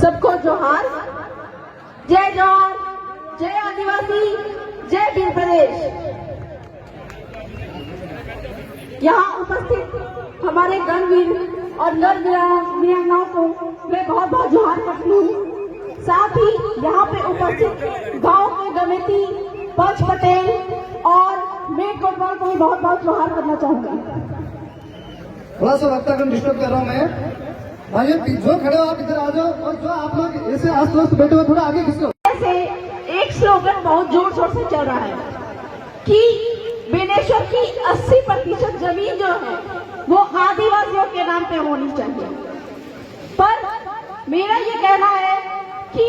सबको जोहार। जय जवान, जय आदिवासी, जय भील प्रदेश। यहाँ उपस्थित हमारे गणवीर और नर-वीरांगनाओं को मैं बहुत बहुत जोहार करती हूँ। साथ ही यहाँ पे उपस्थित गांव के गमेती पंच पटेल और मेट कोटवाल को भी बहुत बहुत जोहार करना चाहूंगी। थोड़ा सा वक्तागण डिस्टर्ब कर रहा हूँ मैं। भाइयों जो खड़े हो आप इधर आ जाओ, और जो आप लोग ऐसे आस-पास बैठे हो थोड़ा आगे खिसको। ऐसे एक स्लोगन बहुत जोर शोर से चल रहा है कि बेनेश्वर की 80% जमीन जो है वो आदिवासियों के नाम पे होनी चाहिए। पर मेरा ये कहना है कि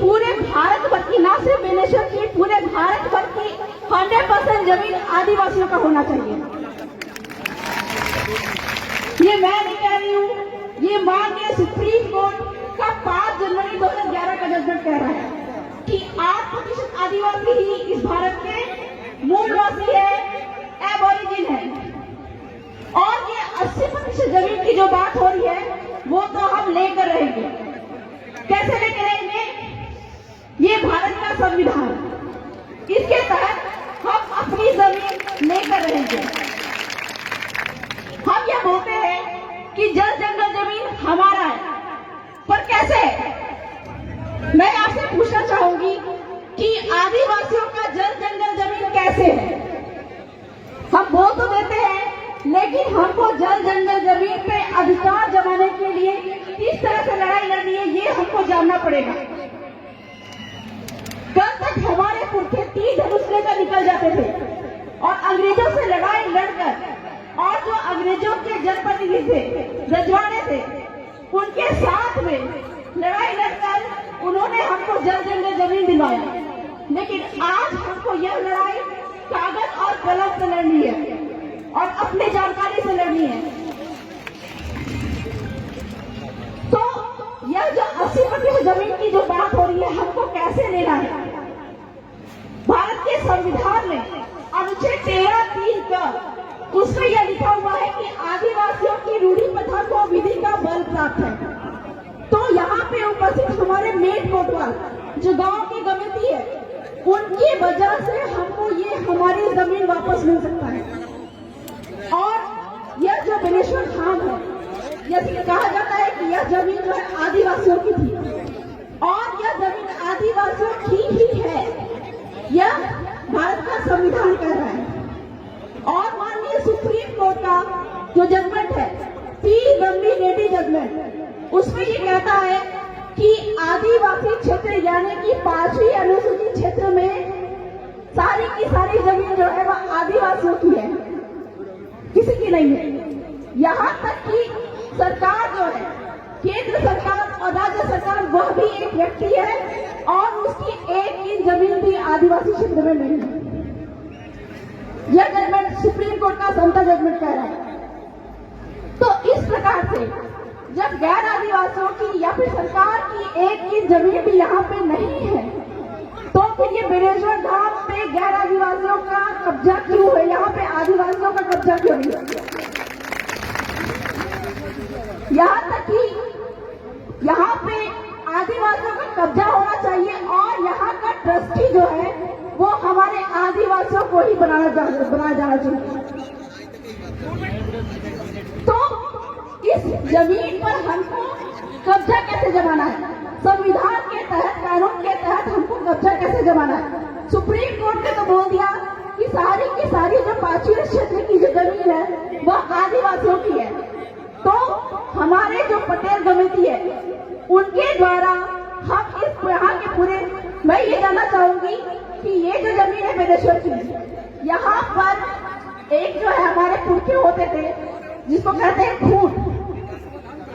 पूरे भारत भर की, ना सिर्फ बेनेश्वर की, पूरे भारत भर की 100% जमीन आदिवासियों का होना चाहिए। ये मैं नहीं कह रही हूँ, ये माननीय सुप्रीम कोर्ट का 5 जनवरी 2011 का जजमेंट कह रहा है कि 8% आदिवासी ही इस भारत के मूलवासी है, एबोरिजिन है। और ये 80% जमीन की जो बात हो रही है वो तो हम लेकर रहेंगे। कैसे लेकर रहेंगे? ये भारत का संविधान, इसके तहत हम अपनी जमीन लेकर रहेंगे। हम ये बोलते हैं कि जल जंगल जमीन हमारा है, पर कैसे? मैं आपसे पूछना चाहूंगी कि आदिवासियों का जल जंगल जमीन कैसे है? हम बोल तो देते हैं, लेकिन हमको जल जंगल जमीन पे अधिकार जमाने के लिए किस तरह से लड़ाई लड़नी है ये हमको जानना पड़ेगा। कल तक हमारे पुरखे तीर धनुष लेकर निकल जाते थे और अंग्रेजों से लड़ाई लड़कर, और जो अंग्रेजों के जनप्रतिनिधि थे, रजवाड़े थे, उनके साथ में लड़ाई लड़कर उन्होंने हमको जल जंगल जमीन दिलवाया। लेकिन आज हमको यह लड़ाई कागज और कलम से लड़नी है और अपनी जानकारी से लड़नी है। तो यह जो 80% जमीन की जो बात हो रही है, हमको कैसे लेना है? भारत के संविधान में अनुच्छेद 13(3) का उसमें यह लिखा हुआ है कि आदिवासियों की रूढ़ी प्रथा को विधि का बल प्राप्त है। तो यहाँ पे उपस्थित हमारे मेट कोटवाल जो गांव की गमिति है, उनकी वजह से हमको ये हमारी जमीन वापस मिल सकता है। और यह जो बेनेश्वर धाम है, यह कहा जाता है कि यह जमीन जो है आदिवासियों की थी, और यह जमीन आदिवासियों की ही है, यह भारत का संविधान कह रहा है। और माननीय सुप्रीम कोर्ट का जो जजमेंट है, पी गंभीर रेड्डी जजमेंट, उसमें ये कहता है कि आदिवासी क्षेत्र यानी कि 5वीं अनुसूचित क्षेत्र में सारी की सारी जमीन जो है वह आदिवासियों की है, किसी की नहीं है। यहाँ तक कि सरकार जो है, केंद्र सरकार और राज्य सरकार, वह भी एक व्यक्ति है और उसकी 1 इंच जमीन भी आदिवासी क्षेत्र में नहीं है। यह जजमेंट सुप्रीम कोर्ट का समता जजमेंट कह रहा है। तो इस प्रकार से जब गैर आदिवासियों की या फिर सरकार की 1 इंच जमीन भी यहाँ पे नहीं है, तो फिर ये बेनेश्वर धाम पे गैर आदिवासियों का कब्जा क्यों है? यहाँ पे आदिवासियों का कब्जा क्यों नहीं है? यहाँ तक कि यहाँ पे आदिवासियों का कब्जा होना चाहिए और यहाँ का ट्रस्टी जो है वो हमारे आदिवासियों को ही बनाया जाना चाहिए। तो इस जमीन पर हमको कब्जा कैसे जमाना है? संविधान के तहत, कानून के तहत हमको कब्जा कैसे जमाना है? सुप्रीम कोर्ट ने तो बोल दिया कि सारी की सारी जो 5वीं क्षेत्र की जो जमीन है वह आदिवासियों की है। तो हमारे जो पटेल गमिति है, उनके द्वारा हम इस यहाँ के पूरे, मैं ये जानना चाहूंगी कि ये जो जमीन है बेनेश्वर की, यहाँ पर एक जो है हमारे पुरखे होते थे जिसको कहते हैं खून,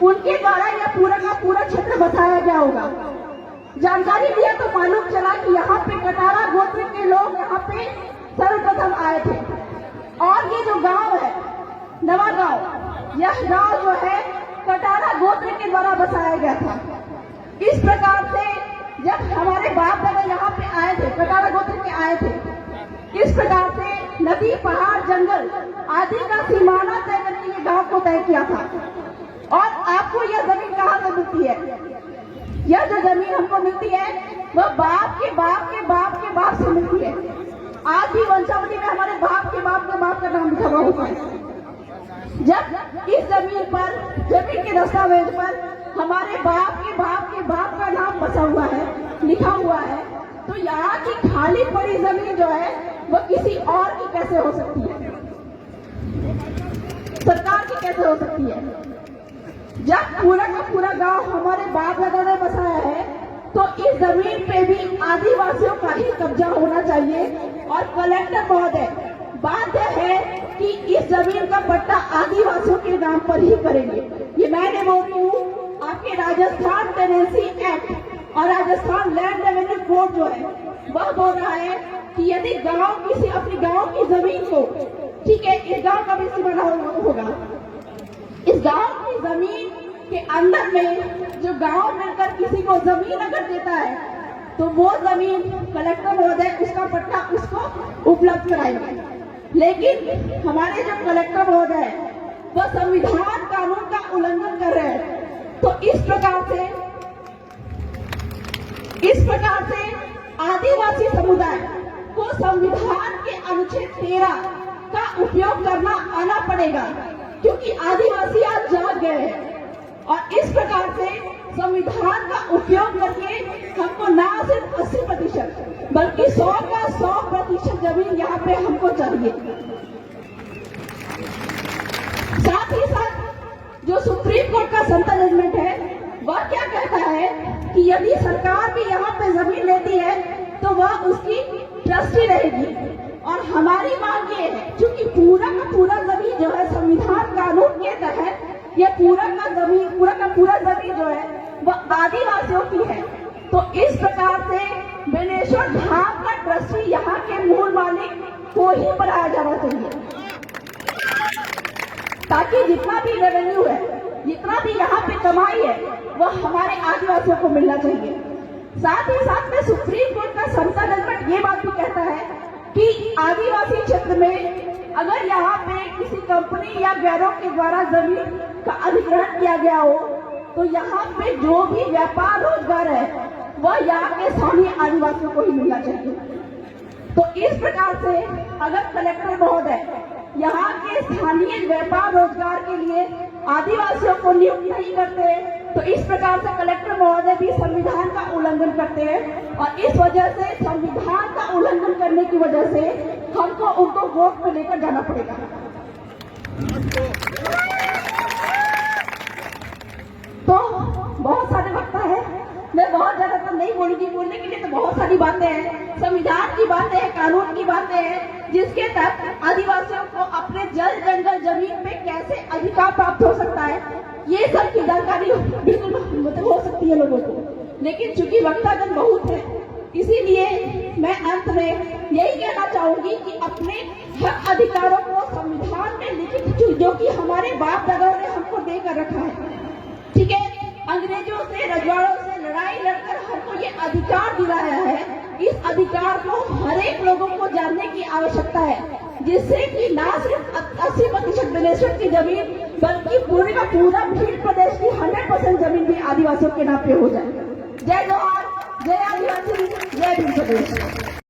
उनके द्वारा यह पूरा का पूरा क्षेत्र बसाया गया होगा। जानकारी लिया तो मालूम चला कि यहाँ पे कटारा गोत्र के लोग यहाँ पे सर्वप्रथम आए थे। और ये जो गांव है नवा गांव, यह गांव जो है कटारा गोत्र के द्वारा बसाया गया था। इस प्रकार से जब हमारे बाप दादा यहाँ पे आए थे, कटारा गोत्र के आए थे, इस प्रकार से नदी, पहाड़, जंगल आदि का सीमाना तय करके ये गांव को तय किया था। और आपको यह जमीन कहाँ से मिलती है? यह जो जमीन हमको मिलती है वह बाप के बाप के बाप के बाप से मिलती है। आज भी वंशावली में हमारे बाप के बाप का नाम लिखा हुआ होता है। जब इस जमीन पर, जमीन के दस्तावेज पर हमारे बाप के बाप का नाम बसा हुआ है, लिखा हुआ है, तो यहाँ की खाली पड़ी जमीन जो है वह किसी और की कैसे हो सकती है, सरकार की कैसे हो सकती है? जब पूरा का पूरा गांव हमारे बाप दादा ने बसाया है तो इस जमीन पे भी आदिवासियों का ही कब्जा होना चाहिए। और कलेक्टर महोदय बाध्य है कि इस जमीन का पट्टा आदिवासियों के नाम पर ही करेंगे। ये मैं नहीं बोल रही हूँ, आपके राजस्थान टेनेंसी एक्ट और राजस्थान लैंड रेवेन्यू कोड जो है वह बोल रहा है कि यदि गांव किसी अपनी गांव की जमीन को, ठीक है, इस गांव का भी सीमा होगा, इस गांव की जमीन के अंदर में जो गांव मिलकर किसी को जमीन अगर देता है तो वो जमीन कलेक्टर महोदय उसका पट्टा उसको उपलब्ध कराएंगे। लेकिन हमारे जो कलेक्टर महोदय है वह संविधान कानून का उल्लंघन कर रहे हैं। तो इस प्रकार से आदिवासी समुदाय को संविधान के अनुच्छेद 13 का उपयोग करना आना पड़ेगा, क्योंकि आदिवासी आज जाग गए हैं। और इस प्रकार से संविधान का उपयोग करके हमको न सिर्फ 80% बल्कि 100 का 100% जमीन यहाँ पे हमको चाहिए। साथ ही साथ जो सुप्रीम कोर्ट का संता जजमेंट है वह क्या कहता है कि यदि सरकार भी यहाँ पे जमीन लेती है तो वह उसकी ट्रस्टी रहेगी। और हमारी मांग ये है, क्योंकि पूरा का पूरा जमीन जो है संविधान कानून के तहत ये पूरा का पूरा जमीन जो है वह आदिवासियों की है। तो इस प्रकार से बेनेश्वर धाम का ट्रस्टी यहाँ के मूल मालिक को ही बनाया जाना चाहिए, ताकि जितना भी रेवेन्यू है, जितना भी यहाँ पे कमाई है वह हमारे आदिवासियों को मिलना चाहिए। साथ ही साथ में सुप्रीम कोर्ट का समता जजमेंट ये बात भी कहता है कि आदिवासी क्षेत्र में अगर यहाँ पे किसी कंपनी या गैरों के द्वारा जमीन का अधिग्रहण किया गया हो तो यहाँ पे जो भी व्यापार रोजगार है वह यहाँ के स्थानीय आदिवासियों को ही मिलना चाहिए। तो इस प्रकार से अगर कलेक्टर महोदय यहाँ के स्थानीय व्यापार रोजगार के लिए आदिवासियों को नियुक्त नहीं करते तो इस प्रकार से कलेक्टर महोदय भी संविधान का उल्लंघन करते हैं। और इस वजह से संविधान का उल्लंघन करने की वजह से हमको उनको वोट पे लेकर जाना पड़ेगा। तो बहुत सारे वक्ता है, मैं बहुत ज्यादा तो नहीं बोलूंगी, बोलने के लिए तो बहुत सारी बातें हैं, संविधान की बातें हैं, कानून की बातें हैं, जिसके तहत आदिवासियों को अपने जल जंगल जमीन पे कैसे अधिकार प्राप्त हो सकता है, ये सब की जानकारी बिल्कुल हो सकती है लोगों को। लेकिन चूंकि वक्तागण बहुत है, इसीलिए मैं अंत में यही कहना चाहूंगी कि अपने हक अधिकारों को संविधान में लिखित जो कि हमारे बाप दादाओं ने हमको देकर रखा है, ठीक है, अंग्रेजों से रजवाड़ों से लड़ाई लड़कर हमको ये अधिकार दिलाया है, इस अधिकार को हर एक लोगों को जानने की आवश्यकता है, जिससे कि न सिर्फ 80% बेनेश्वर की जमीन बल्कि पूरे का पूरा भीड़ प्रदेश की 100% जमीन भी आदिवासियों के नाम पे हो जाए। जय जोहार, जय आदिवासी, जय भीड़ प्रदेश।